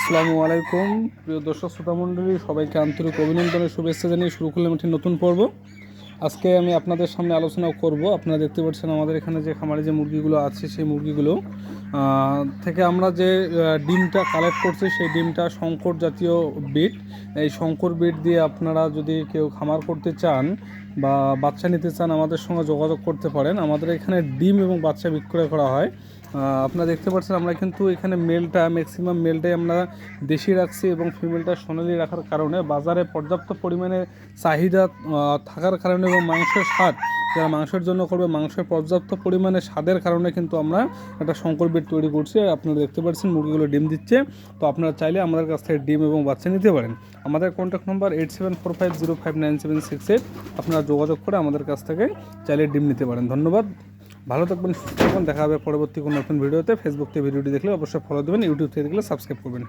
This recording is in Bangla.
আসসালামু আলাইকুম প্রিয় দর্শক শ্রোতা মণ্ডলী, সবাইকে আন্তরিক অভিনন্দনের শুভেচ্ছা জানিয়ে শুরু করলাম একটি নতুন পর্ব। আজকে আমি আপনাদের সামনে আলোচনা করব। আপনারা দেখতে পাচ্ছেন আমাদের এখানে যে খামারে যে মুরগিগুলো আছে সেই মুরগিগুলো থেকে আমরা যে ডিমটা কালেক্ট করছি সেই ডিমটা শঙ্কর জাতীয় বিট। এই শঙ্কর বিট দিয়ে আপনারা যদি কেউ খামার করতে চান বা বাচ্চা নিতে চান আমাদের সঙ্গে যোগাযোগ করতে পারেন। আমাদের এখানে ডিম এবং বাচ্চা বিক্রয় করা হয়। আপনারা দেখতে পাচ্ছেন আমরা কিন্তু এখানে মেলটা ম্যাক্সিমাম মেলটাই আমরা দেশি রাখছি এবং ফিমেলটা সোনালি রাখার কারণে বাজারে পর্যাপ্ত পরিমাণে চাহিদা থাকার কারণে এবং মাংসের স্বাদ যারা মাংসের জন্য করবে মাংসের পর্যাপ্ত পরিমাণে স্বাদের কারণে কিন্তু আমরা একটা শঙ্কর বিট তৈরি করছি। আপনারা দেখতে পাচ্ছেন মুরগিগুলো ডিম দিচ্ছে। তো আপনারা চাইলে আমাদের কাছ থেকে ডিম এবং বাচ্চা নিতে পারেন। আমাদের কন্ট্যাক্ট নম্বর 8745059768। আপনারা যোগাযোগ করে আমাদের কাছ থেকে চাইলে ডিম নিতে পারেন। ধন্যবাদ, ভালো থাকবেন, সুস্থ থাকবেন। দেখা হবে পরবর্তী কোনো নতুন ভিডিওতে। ফেসবুক থেকে ভিডিওটি দেখলে অবশ্যই ফলো দেবেন, ইউটিউব থেকে দেখলে সাবস্ক্রাইব করবেন।